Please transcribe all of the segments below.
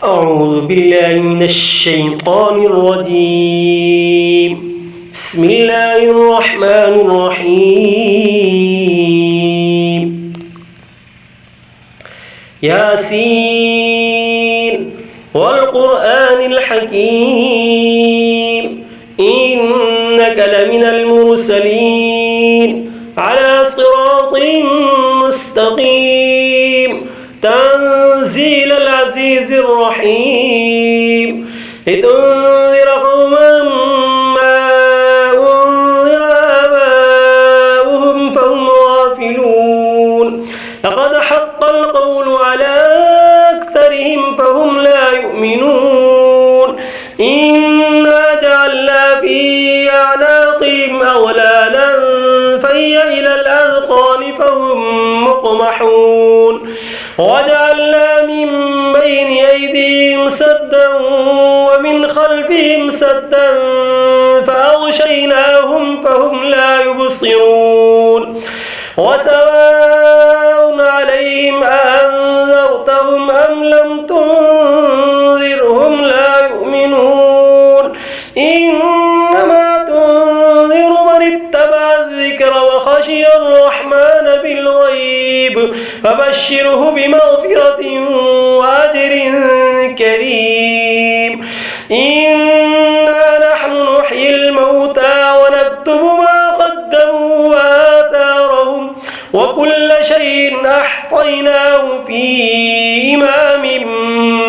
أعوذ بالله من الشيطان الرجيم. بسم الله الرحمن الرحيم. ياسين والقرآن الحكيم إنك لمن المرسلين على صراط مستقيم تنزيل العزيز الرحيم لتنذر قوما ما أنذر آباؤهم فهم غافلون لقد حق القول على أكثرهم فهم لا يؤمنون إنا جعلنا في أعناقهم أغلالا فهي إلى الأذقان فهم مقمحون وجعلنا من بين أيديهم سدا ومن خلفهم سدا فأغشيناهم فهم لا يبصرون وسواء عليهم أأنذرتهم أم لم تنذرهم لا يؤمنون إنما تنذر من اتبع الذكر وخشي الرحمن بالغيب فبشره بمغفرة وأجر كريم إنا نحن نحيي الموتى ونكتب ما قدموا وآثارهم وكل شيء أحصيناه في إمام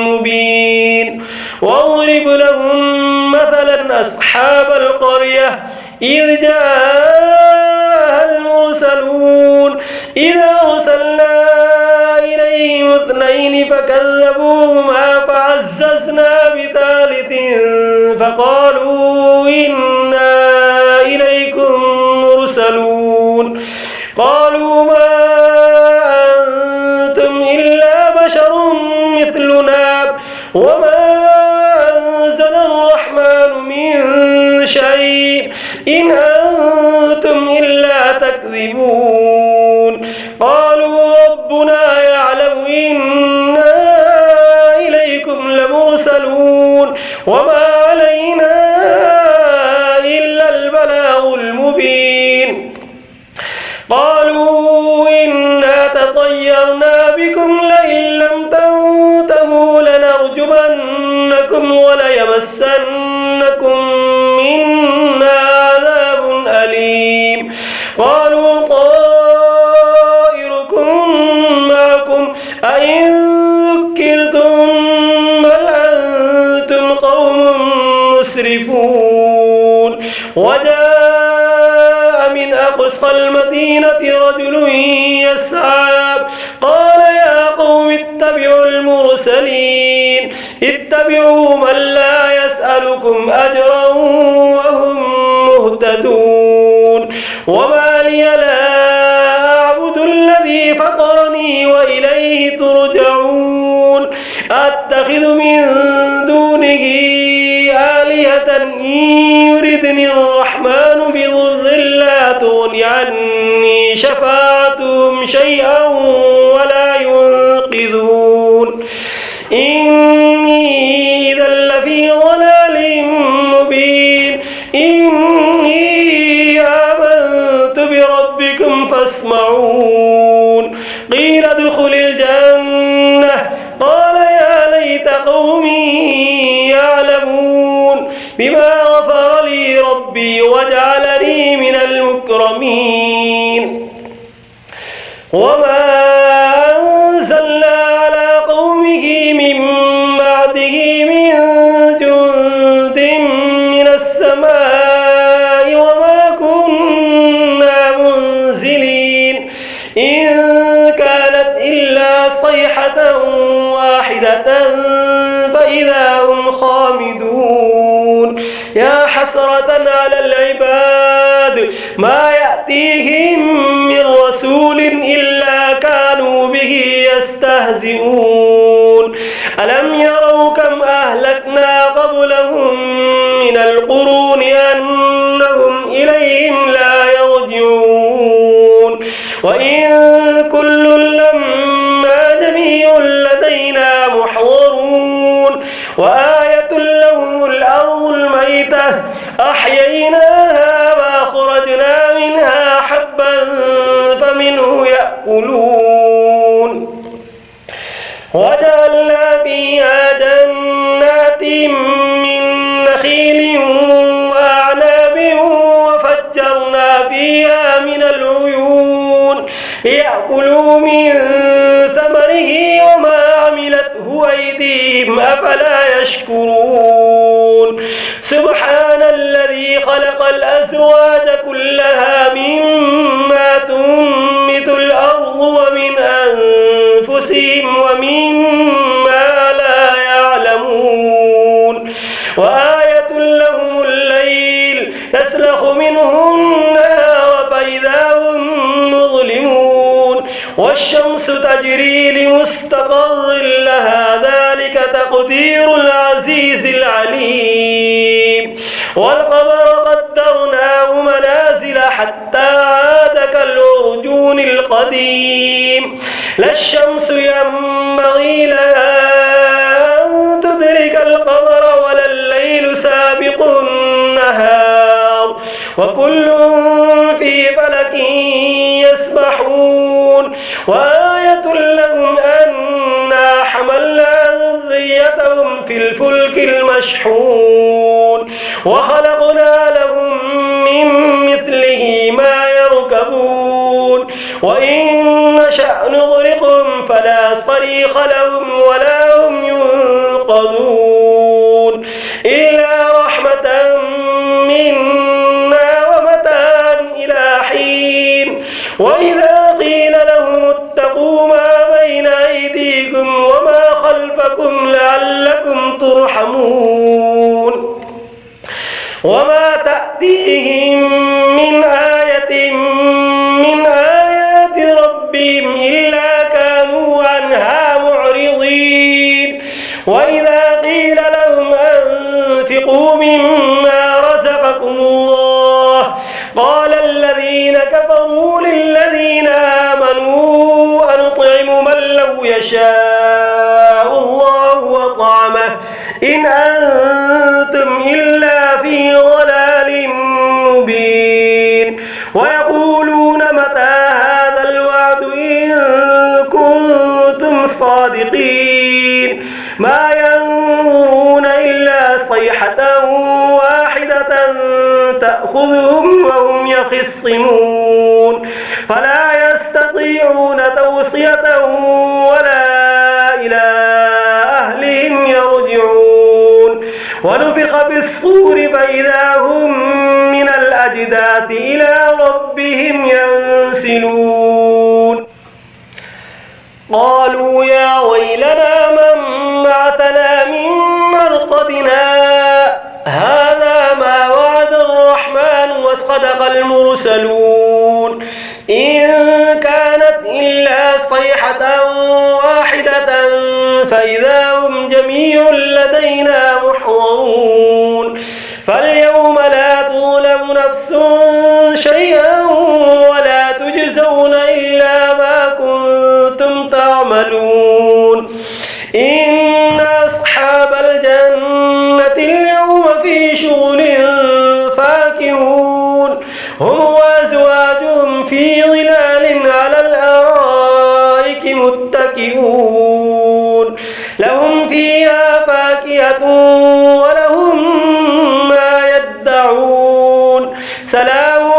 مبين واضرب لهم مثلا أصحاب القرية إذ جاءها المرسلون إذا أرسلنا إليهم اثنين فكذبوهما فعززنا بثالث فقالوا إنا إليكم مرسلون قالوا ما أنتم إلا بشر مثلنا وما أنزل الرحمن من شيء إن أنتم إلا تكذبون قالوا ربنا يعلم إنا إليكم لمرسلون وما علينا إلا البلاغ المبين قالوا إنا تطيرنا بكم لئن لم تنتهوا لنرجمنكم وليمسنكم منا عذاب أليم قالوا طائركم معكم أئن ذكرتم بل أنتم قوم مسرفون وجاء من أقصى المدينة رجل يسعى قال يا قوم اتبعوا المرسلين اتبعوا من لا يسألكم أجرا وهم مهتدون وما لي لا أعبد الذي فطرني وإليه ترجعون أتخذ من دونه آلهة إن يردني الرحمن بضر لا تغن عني شفاعتهم شيئا ولا ينقذون إني إذا لفي ضلال مبين إني آمنت بربكم فاسمعون قيل ادخل الجنة قال يا ليت قومي يعلمون بما غفر لي ربي وجعلني من المكرمين وما أنزلنا على قومه من بعده من جند من السماء وما كنا منزلين إن كانت إلا صيحة واحدة فإذا هم خامدون يا حسرة على العباد ما يأتيهم من رسول إلا كانوا به يستهزئون ألم يروا كم أهلكنا قبلهم من القرون أنهم إليهم لا يرجعون وإن كل لما جميع لدينا محضرون وآية لهم الأرض الميتة أحييناها وأخرجنا منها حبا فمنه يأكلون وجعلنا فيها جنات من نخيل وأعناب وفجرنا فيها من العيون ليأكلوا من ثمره وما عملته أيديهم أفلا يشكرون سبحان الذي خلق الأزواج كلها مما تنبت الأرض ومن أنفسهم ومما لا يعلمون وآية لهم الليل نسلخ منه النهار فإذا هم مظلمون والشمس تجري لمستقر لها ذلك تقدير العزيز العليم والقمر قدرناه منازل حتى عاد كالعرجون القديم لا الشمس ينبغي لها أن تدرك القمر ولا الليل سابق النهار وكل في فلك يسبحون وآية لهم أنا حملنا ذريتهم في الفلك المشحون وخلقنا لهم من مثله ما يركبون وإن نشأ نغرقهم فلا صريخ لهم ولا هم ينقذون إلا رحمة منا ومتاعا إلى حين وإذا قيل لهم اتقوا ما بين أيديكم وما خلفكم لعلكم ترحمون وما تأتيهم من آية من آيات ربهم إلا كانوا عنها معرضين وإذا قيل لهم أنفقوا مما رزقكم الله قال الذين كفروا للذين آمنوا أنطعم من لو يشاء الله أطعمه إن أنتم إلا في ضلال مبين ويقولون متى هذا الوعد إن كنتم صادقين ما ينظرون إلا صيحة واحدة تأخذهم وهم يخصمون فلا يستطيعون توصية ولا إلى أهلهم يرجعون ونفخ بالصور فإذا هم من الأجداث إلى ربهم ينسلون قالوا يا ويلنا من بعثنا من مرقدنا هذا ما وعد الرحمن وصدق المرسلون إن كانت إلا صيحة واحدة فإذا هم جميع لدينا محضرون فاليوم لا تظلم نفس شيئا ولا تجزون إلا ما كنتم تعملون إن أصحاب الجنة اليوم في شغل فاكهون هم وأزواجهم في ظلال على الأرائك متكئون لهم فيها فاكهة ولهم ما يدعون سلام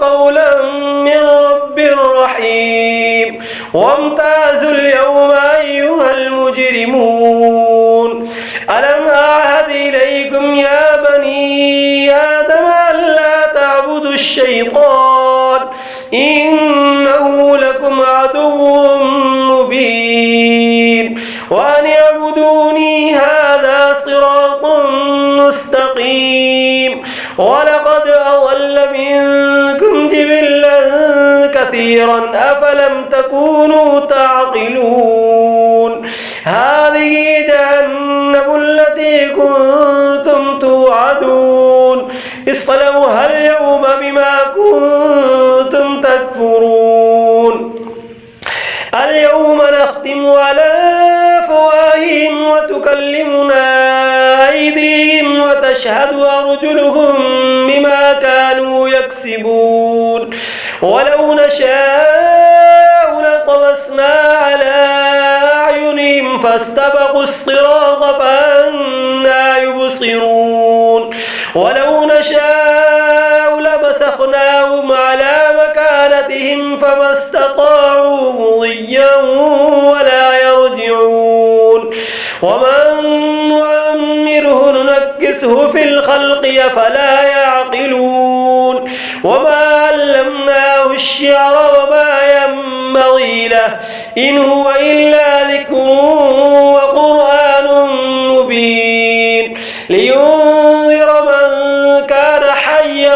قولا من رب رحيم وامتازوا اليوم أيها المجرمون ألم أعهد إليكم يا بني آدم ألا تعبدوا الشيطان إنه لكم عدو مبين وأن اعبدوني هذا صراط مستقيم ولقد أضل منكم جبلا كثيرا أفلم تكونوا تعقلون هذه جهنم التي كنتم توعدون اصلوها اليوم بما كنتم تكفرون اليوم نختم على أفواههم وتكلمنا وتشهد أرجلهم بما كانوا يكسبون ولو نشاء لطمسنا على أعينهم فاستبقوا الصراط فأنى يبصرون ولو نشاء لمسخناهم على مكانتهم فما استطاعوا مضيا ولا يرجعون ومن نعمره ننكسه في الخلق أفلا يعقلون وما علمناه الشعر وما ينبغي له إن هو إلا ذكر وقرآن مبين لينذر من كان حيا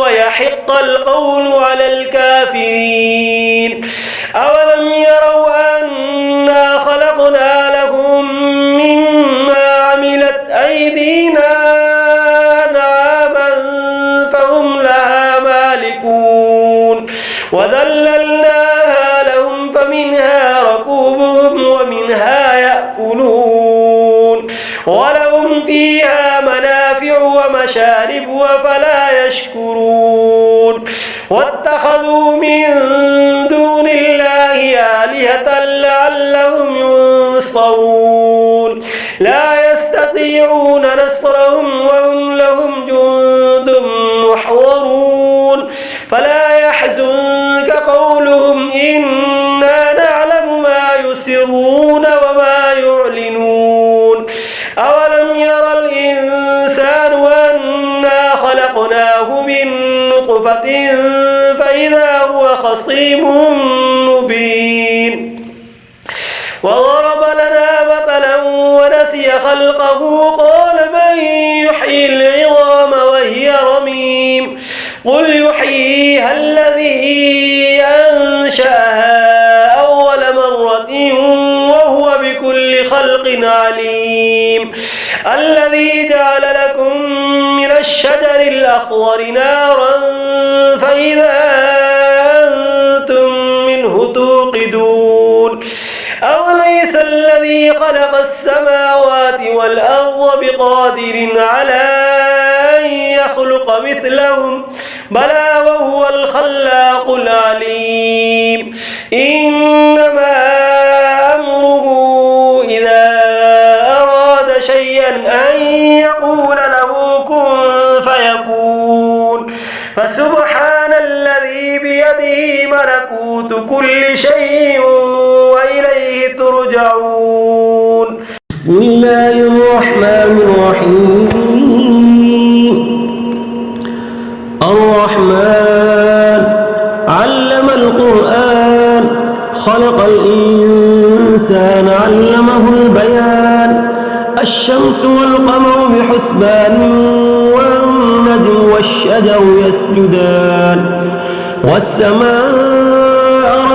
ويحق القول على الكافرين أولم يروا أنا خلقنا لهم مما عملت أيدينا أنعاما فهم لها مالكون وذللناها لهم فمنها ركوبهم ومنها يأكلون ولهم فيها منافع ومشارب وفلا يشكرون واتخذوا من دون الله آلهة لعلهم ينصرون لا يستطيعون نصرهم وهم لهم جند محضرون فلا يحزنك قولهم إنا نعلم ما يسرون وما يعلنون أولم ير الإنسان أنا خلقناه من نطفة فإذا هو خصيم مبين وضرب لنا مثلا ونسي خلقه قال من يحيي العظام وهي رميم قل يحييها الذي أنشأها أول مرة وهو بكل خلق عليم الذي جعل لكم من الشجر الأخضر نارا فإذا أنتم منه توقدون أوليس الذي خلق السماوات والأرض بقادر على أن يخلق مثلهم بلى وهو الخلاق العليم إنما أمره إذا أراد شيئا أن يقول له كن فيكون فسبحان الذي بيده ملكوت كل شيء وإليه ترجعون بسم الله الرحمن الرحيم الرحمن علم القرآن خلق الإنسان علمه البيان الشمس والقمر بحسبان والنجم والشجر يسجدان والسماء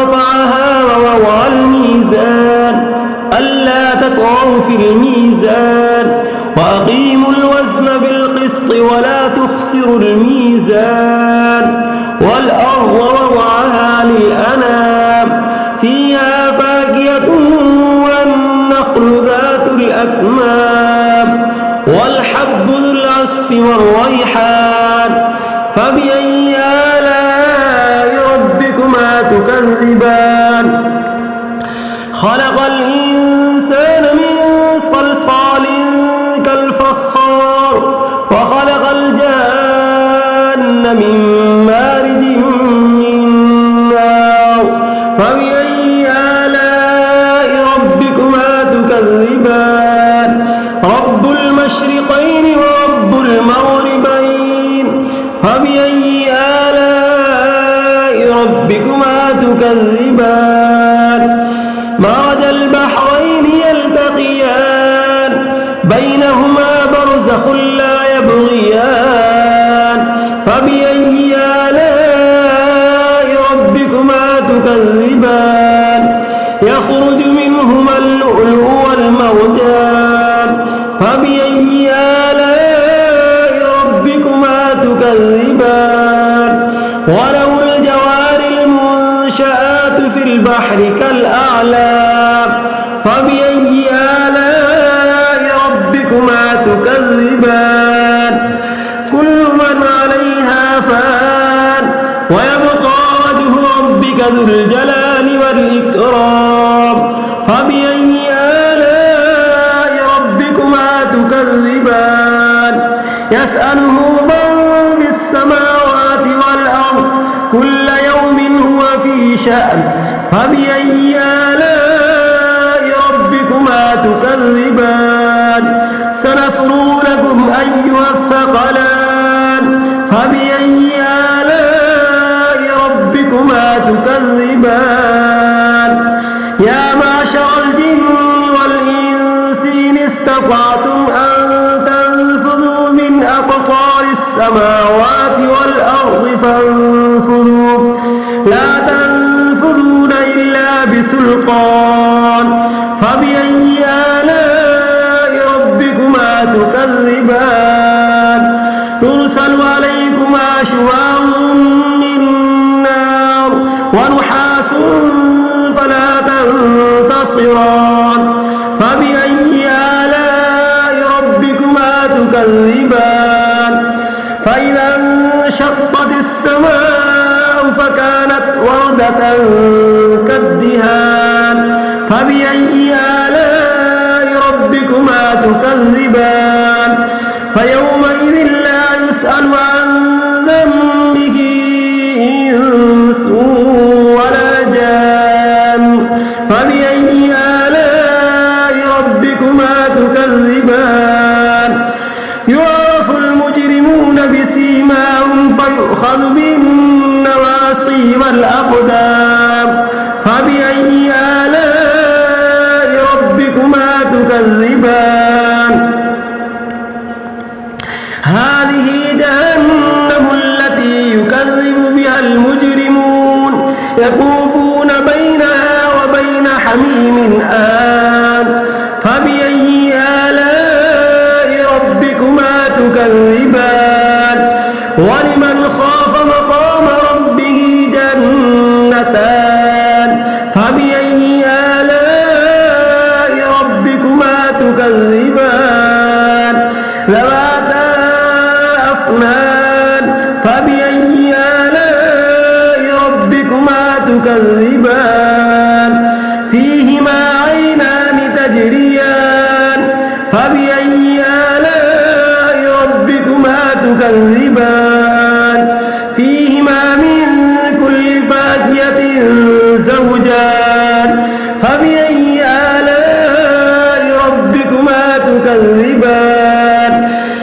رفعها ووضع الميزان ألا تطغوا في الميزان وأقيموا الوزن بالقسط ولا تخسروا الميزان والأرض وضعها للأنام فيها فاكهة والنخل ذات الأكمام والحب ذو العصف والريحان فبأي آلاء ربكما تكذبان خلق الإنسان من صلصال كالفخار وخلق الجان من مارد من نار فبأي آلاء ربكما تكذبان رب المشرقين ورب المغربين فبأي آلاء ربكما تكذبان مرج البحرين يلتقيان بينهما برزخ لا يبغيان فبأي آلاء ربكما تكذبان يخرج منهما اللؤلؤ والمرجان فبأي آلاء ربكما تكذبان وله الجوار المنشآت في البحر كالأعلام فبأي آلاء ربكما تكذبان ذو الجلال والإكرام فبأي آلاء ربكما تكذبان يسأله من في السماوات والأرض كل يوم هو في شأن فبأي آلاء ربكما تكذبان سنفرغ لكم أيها الثقلان فبأي آلاء ربكما تكذبان يا معشر الجن والإنس إن استطعتم أن تنفذوا من أقطار السماوات والأرض فانفذوا لا تنفذون إلا بسلطان فبأي آلاء ربكما تكذبان يرسل عليكما شواظ من نار ونحاس فلا تنتصران فبأي آلاء ربكما تكذبان فإذا انشقت السماء فكانت وردة كالدهان فبأي آلاء ربكما تكذبان فيومئذ لا يسأل عن ذنبه إنس ولا جان فبأي آلاء ربكما تكذبان يعرف المجرمون بسيماهم فيؤخذ بالنواصي والأقدام فبأي آلاء ربكما تكذبان هذه جهنم التي يكذب بها المجرمون يطوفون بينها وبين حميم آن فبأي آلاء ربكما تكذبان ولمن خاف مقام ربه جنتان فبأي آلاء ربكما تكذبان ذواتا أفنان فبأي آلاء ربكما تكذبان فيهما عينان تجريان فبأي آلاء ربكما تكذبان فيهما من كل فاكهة زوجان فبأي آلاء ربكما تكذبان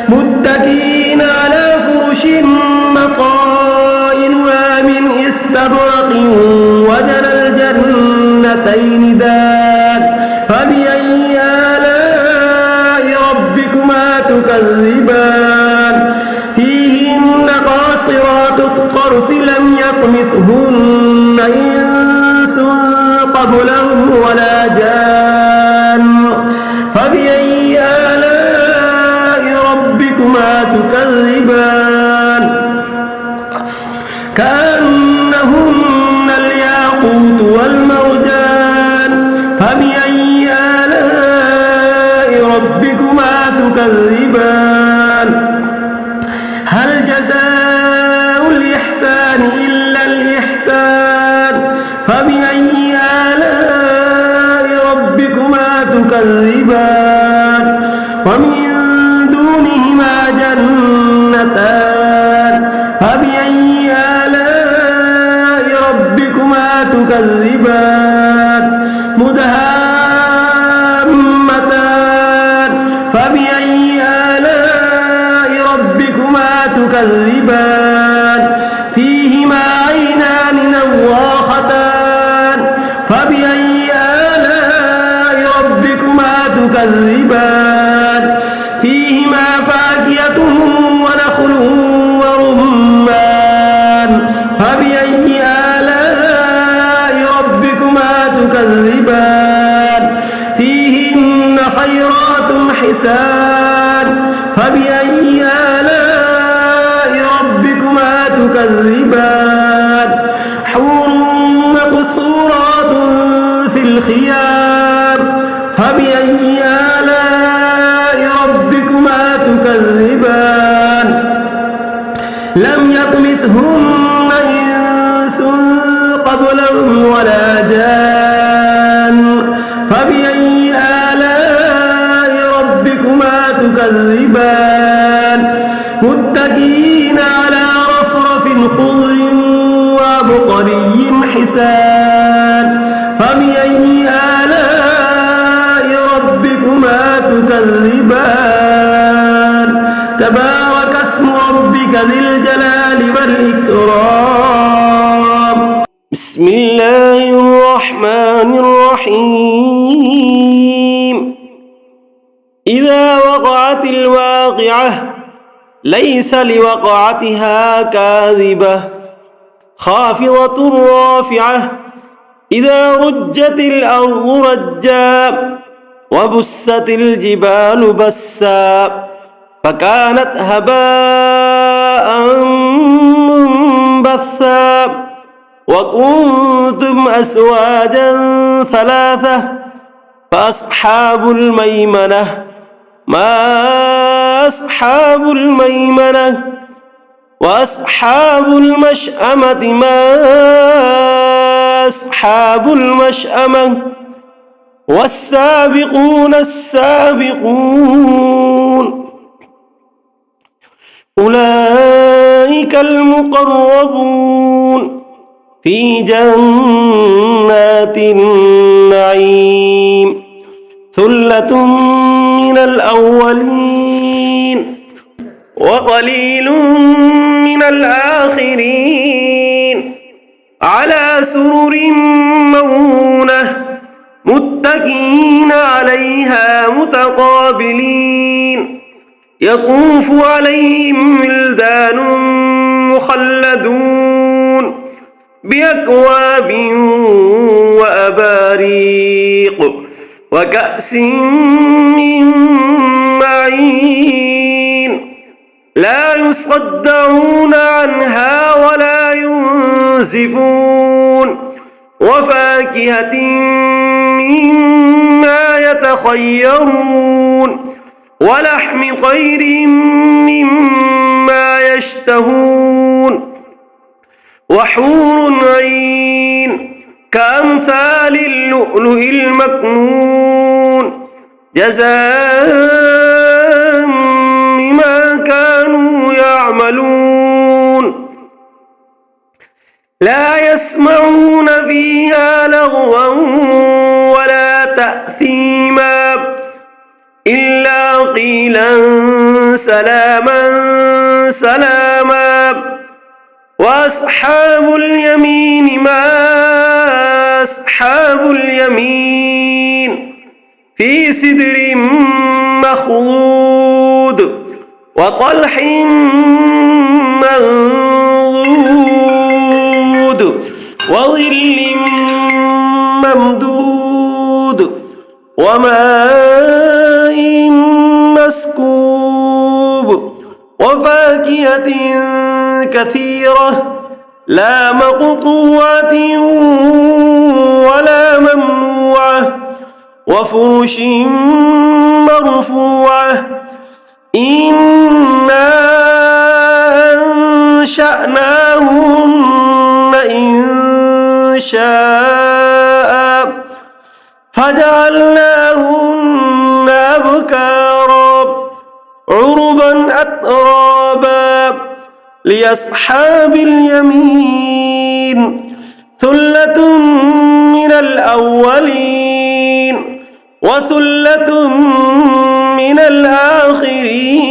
متكئين على فرش مطائنها من استبرق وجنى الجنتين دان فبأي آلاء ربكما تكذبان فيهن قاصرات الطرف لم يطمثهن إنس قبلهم ولا جان فبأي آلاء ربكما تكذبان كأنهن الياقوت والمرجان فبأي آلاء ربكما تكذبان هل جزاء الإحسان إلا الإحسان فبأي آلاء ربكما تكذبان ومن دونهما جنتان فبأي آلاء ربكما تكذبان مدهامتان فبأي آلاء ربكما تكذبان فيهما عينان نضاختان فبأي آلاء ربكما تكذبان فيهما فاكهة ونخل ورمان فبأي آلاء ربكما تكذبان فيهن خيرات حسان فبأي آلاء ربكما تكذبان حور مقصورات في الخيام فبأي آلاء ربكما تكذبان لم يطمثهن إنس قبلهم تكذبان متكئين على رفرف خضر وعبقري حسان فبأي آلاء ربكما تكذبان تبارك اسم ربك ذي الجلال والإكرام بسم الله الرحمن الرحيم إذا وقعت الواقعة ليس لوقعتها كاذبة خافضة رافعة إذا رجت الأرض رجا وبست الجبال بسا فكانت هباء منبثا وكنتم أزواجا ثلاثة فأصحاب الميمنة ما أصحاب الميمنة وأصحاب المشأمة ما أصحاب المشأمة والسابقون السابقون أولئك المقربون في جنات النعيم ثلة من الأولين وقليل من الآخرين على سرر موضونة متكئين عليها متقابلين يطوف عليهم ولدان مخلدون بأكواب وأباريق وكأس من معين لا يصدعون عنها ولا ينزفون وفاكهة مما يتخيرون ولحم طير مما يشتهون وحور عين كأمثال اللؤلؤ المكنون جزاء بما كانوا يعملون لا يسمعون فيها لغوا ولا تأثيما إلا قيلا سلاما سلاما وأصحاب اليمين ما أصحاب اليمين في سدر مخضود وطلح منضود وظل ممدود وماء مسكوب وفاكهة كثيرة لا مقطوعة ولا ممنوعة وفرش مرفوعة إنا أنشأناهن إنشاء فجعلناهن أبكارا عربا أترابا لأصحاب اليمين ثلة من الأولين وثلة من الآخرين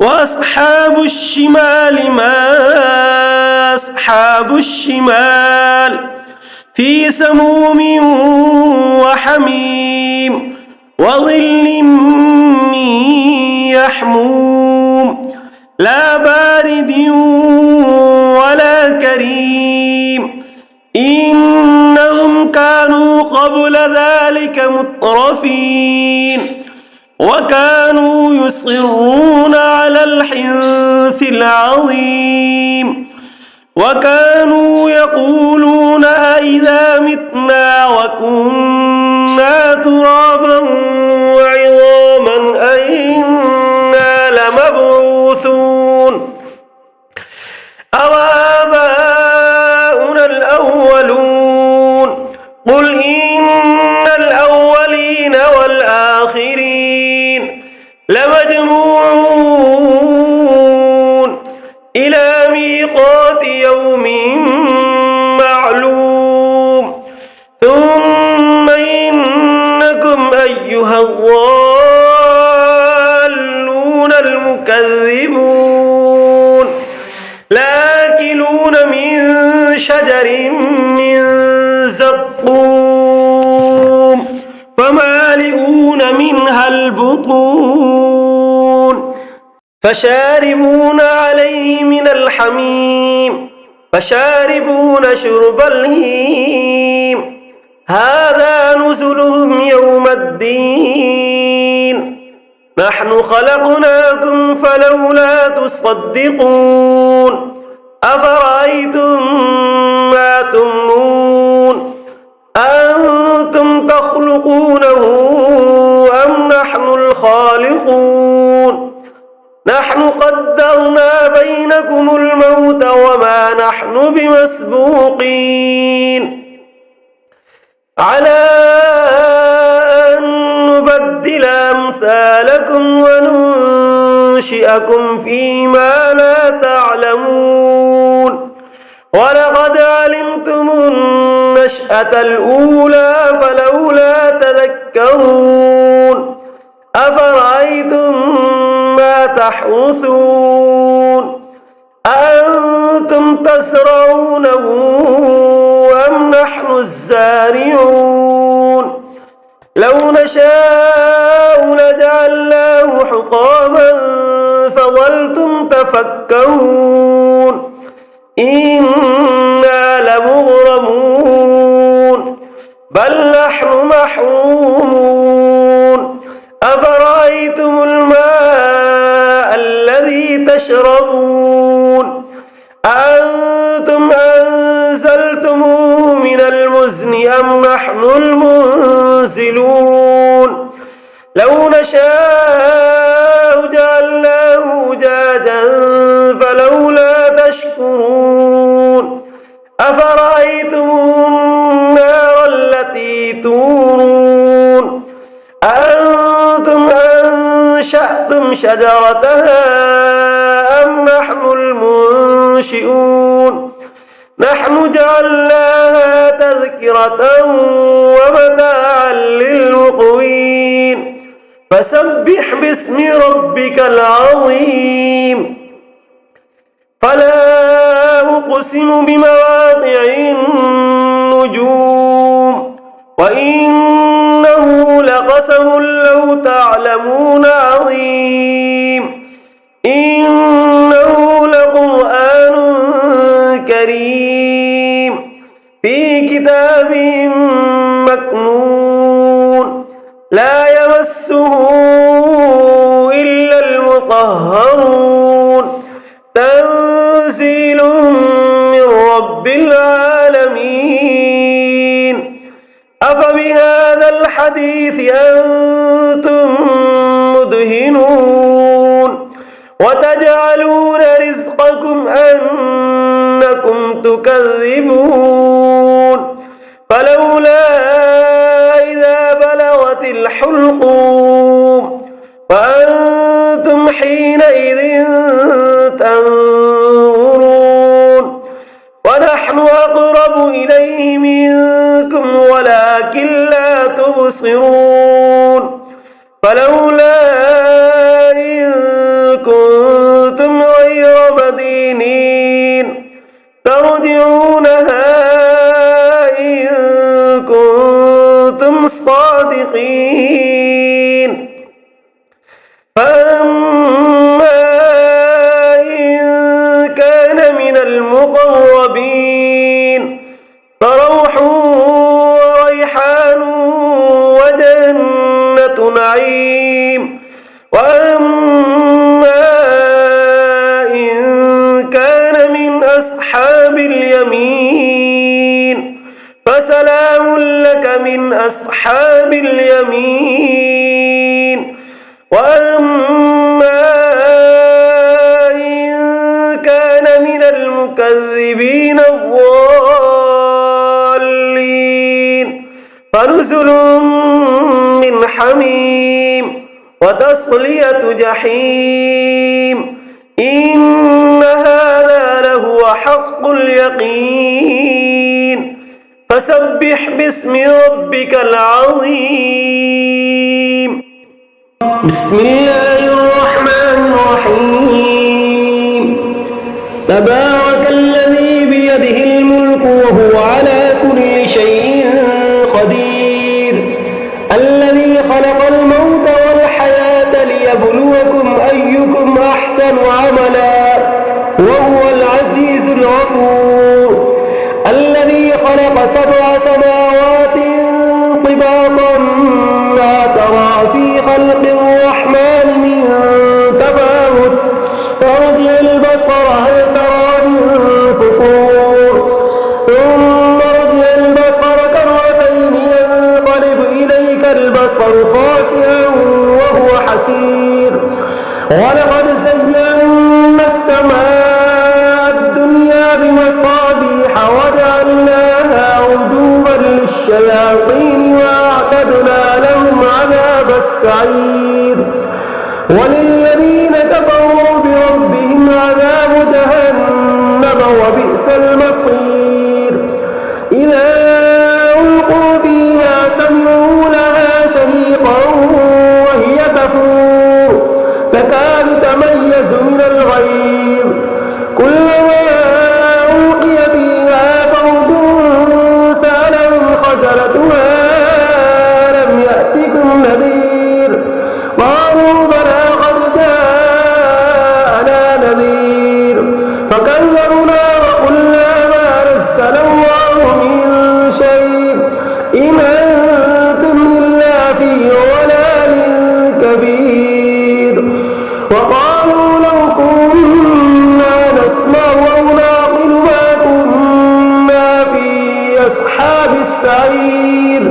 وأصحاب الشمال ما أصحاب الشمال في سموم وحميم وظل من يحموم لا بارد ولا كريم إنهم كانوا قبل ذلك مترفين وكانوا يصرون على الحنث العظيم وكانوا يقولون أئذا متنا وكنا ترابا وعظاما أئنا لمبعوثون أوآباؤنا الأولون قل إن الأولين والآخرين لمجموعون إلى ميقات يوم معلوم ثم إنكم أيها الضالون المكذبون لآكلون من شجر من زقوم فمالئون منها البطون فشاربون عليه من الحميم فشاربون شرب الهيم هذا نزلهم يوم الدين نحن خلقناكم فلولا تصدقون أفرأيتم ما تمنون أنتم تخلقونه أم نحن الخالقون نحن قدرنا بينكم الموت وما نحن بمسبوقين على أن نبدل أمثالكم وننشئكم فيما لا تعلمون ولقد علمتم النشأة الأولى فلولا تذكرون أفرأيتم ما تحرثون أأنتم تزرعونه أم نحن الزارعون لو نشاء لجعلناه حطاما فظلتم تفكرون إنا لمغرمون بل نحن محرومون أفرأيتم الماء الذي تشربون أأنتم أنزلتموه من المزن أم نحن المنزلون لو نشاء جعلناه أجاجا فلولا تشكرون أفرأيتم النار التي تورون أأنتم أنشأتم شجرتها أم نحن المنشئون نحن جعلناها تذكرة ومتاعا للمقوين فسبح باسم ربك العظيم فلا أقسم بمواقع النجوم وإنه لقسم لو تعلمون عظيم إنه لقرآن كريم في كتاب مكنون لا يمسه إلا المطهرون تنزيل من رب العالمين أفبهذا الحديث أنتم مدهنون وتجعلون رزقكم أنكم تكذبون فلولا إذا بلغت الحلقوم وأنتم حينئذ تنظرون ونحن أقرب إليه منكم ولكن لا تبصرون فلولا إن كنتم غير مدينين ترجعونها إن كنتم صادقين فأما إن كان من المقربين فروح وريحان وجنة نعيم وأما إن كان من أصحاب اليمين فسلام لك من أصحاب اليمين وأما إن كان من المكذبين الضالين فنزل من حميم وتصلية جحيم إن هذا لهو حق اليقين فسبح باسم ربك العظيم. بسم الله الرحمن الرحيم. تبارك الذي بيده الملك وهو على كل شيء قدير الذي خلق الموت والحياة ليبلوكم أيكم أحسن عملا وهو العزيز الغفور الذي خلق 7 سماوات طباقا ما ترى في خلق الرحمن من تفاوت فارجع البصر هل ترى من فطور ثم ارجع البصر كرتين ينقلب إليك البصر خاسئا وهو حسير ولقد زينا السماء الدنيا بمصابيح وجعلناها رجوما للشياطين وأعتدنا لهم عذاب السعير وللذين كفروا بربهم عذاب جهنم وبئس المصير إذا ألقوا فيها سمعوا لها شهيقا وهي تفور تكاد تميز من الغيظ كلما ألقي فيها فوج سألهم خزنتها ألم يأتكم نذير قالوا بلى قد جاءنا نذير فكذبنا وقلنا ما نزل الله من شيء إن أنتم إلا في ضلال كبير وقالوا لو كنا نسمع أو نعقل ما كنا في أصحاب السعير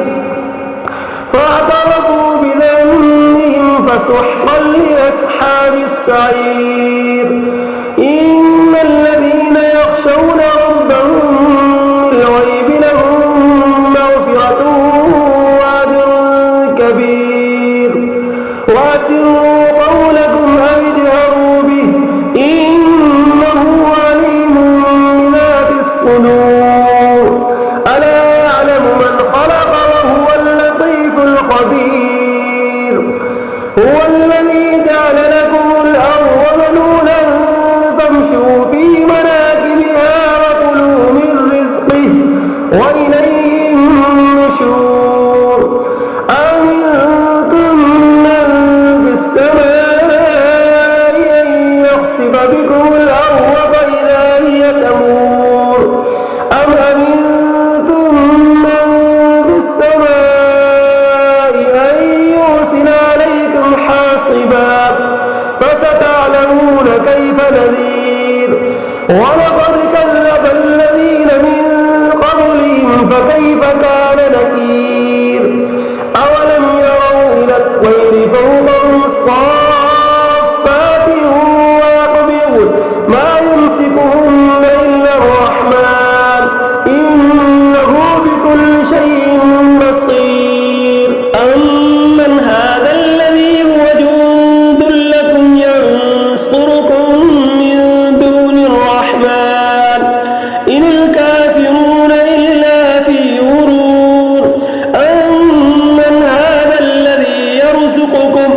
فاعترفوا بذنبهم فسحقا لأصحاب السعير إن الذين يخشون ربهم بالغيب لهم مغفرة وأجر كبير وأسروا قولكم أو اجهروا به إنه عليم بذات الصدور ألا يعلم من خلق وهو اللطيف الخبير هو الذي جعل لكم الأرض ذلولا فامشوا في مناكبها وكلوا من رزقه وإليه النشور أمنتم من في السماء أن يخسف بكم الأرض فإذا هي تمور أم أمنتم من في السماء أن يرسل عليكم حاصبا فستعلمون كيف نذير ولقد كذب الذين من قبلهم فكيف كان نكير أولم يروا إلى الطير فوقهم صافات ويقبضن ما يمسكهن إلا الرحمن إنه بكل شيء بصير أمن هذا الذي هو جند لكم ينصركم من دون الرحمن إن الكافرون إلا في غرور أمن هذا الذي يرزقكم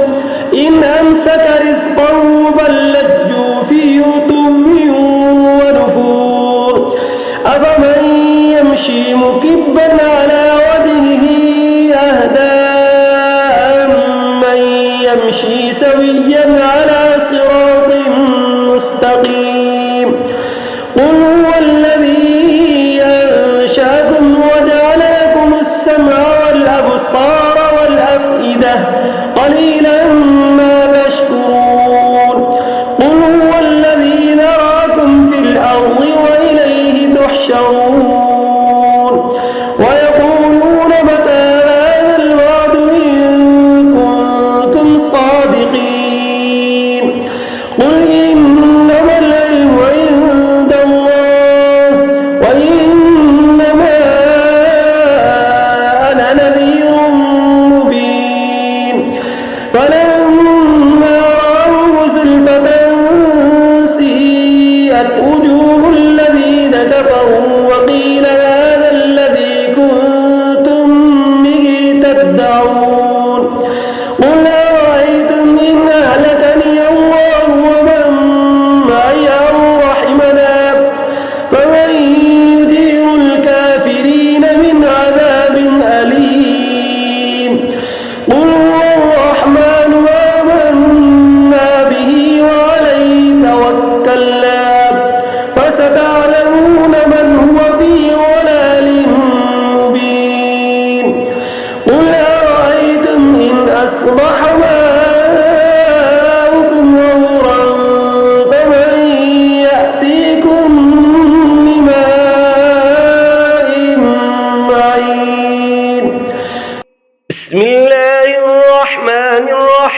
إن أمسك رزقه بل لجوا في عتو ونفور أفمن يمشي مكبا على وجهه أهدى أمن يمشي سويا على صراط مستقيم قل هو الذي أنشأكم وجعل لكم السمع والأبصار والأفئدة قليلا ما تشكرون قل هو الذي ذراكم في الأرض وإليه تحشرون ويقولون متى هذا الوعد إن كنتم صادقين قل إنما العلم عند الله وإنما أنا نذير مبين فلا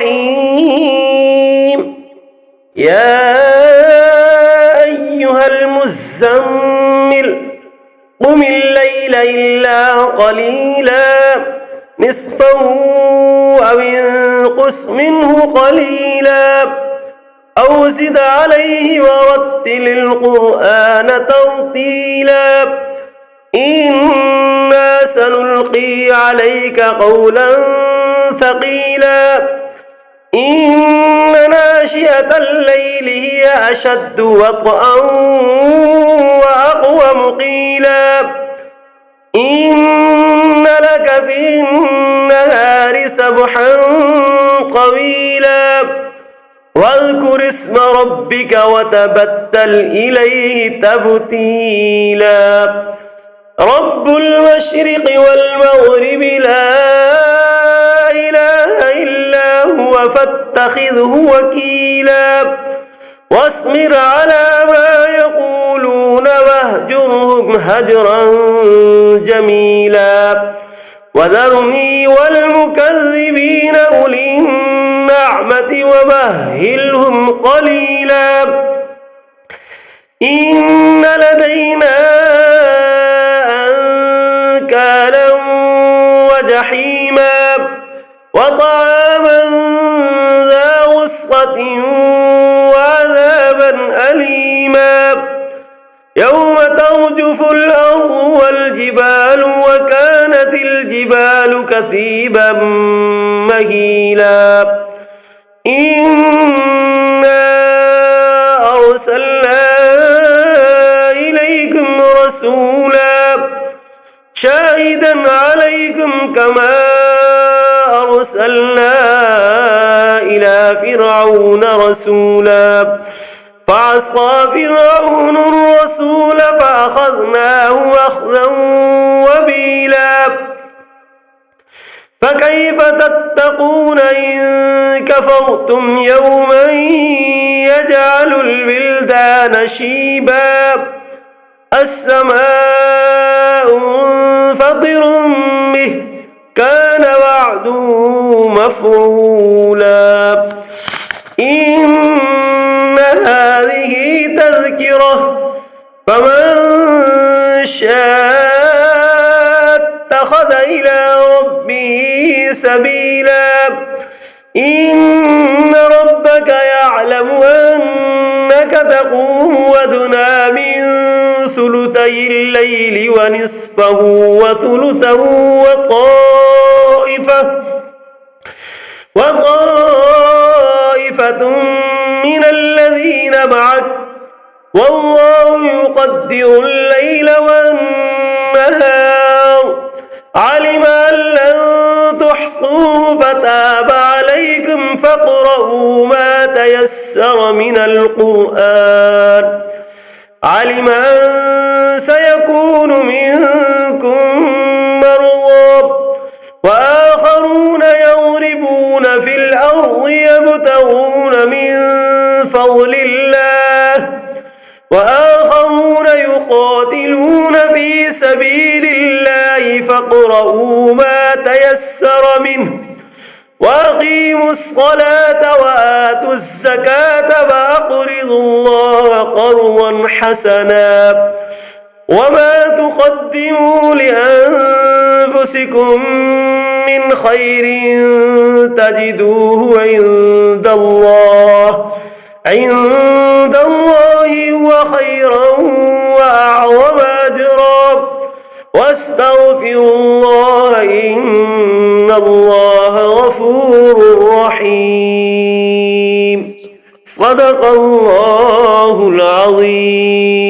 الرحيم يا أيها المزمل قم الليل إلا قليلا نصفه أو انقص منه قليلا أو زد عليه ورتل القرآن ترتيلا إنا سنلقي عليك قولا ثقيلا إن ناشئة الليل هي أشد وطئا وأقوم قيلا إن لك في النهار سبحا طويلا واذكر اسم ربك وتبتل إليه تبتيلا رب المشرق والمغرب لا إله إلا هو فاتخذه وكيلا واصبر على ما يقولون واهجرهم هجرا جميلا وذرني والمكذبين أولي النعمة ومهلهم قليلا إن لدينا أنكالا وجحيما وطعاما ذا غصة وعذابا أليما يوم ترجف الأرض والجبال وكانت الجبال كثيبا مهيلا إنا أرسلنا إليكم رسولا شاهدا عليكم كما أرسلنا إلى فرعون رسولا فعصى فرعون الرسول فأخذناه أخذا وبيلا فكيف تتقون إن كفرتم يوما يجعل الولدان شيبا السماء منفطر به كان وعده مفعولا إن هذه تذكرة فمن شاء اتخذ إلى ربه سبيلا إن ربك يعلم أنك تقوم أدنى من ثلثي الليل ونصفه وثلثه وطائفة من الذين معك والله يقدر الليل والنهار علم أن لن تحصوه فتاب عليكم فاقرؤوا ما تيسر من القرآن علم أن سيكون منكم مرضى وآخرون يضربون في الأرض يبتغون من فضل الله وآخرون يقاتلون في سبيل الله فاقرؤوا ما تيسر منه وأقيموا الصلاة وآتوا الزكاة وأقرضوا الله قرضا حسنا وما تقدموا لأنفسكم من خير تجدوه عند الله هو خيرا وأعظم أجرا واستغفروا الله إن الله غفور رحيم صدق الله العظيم.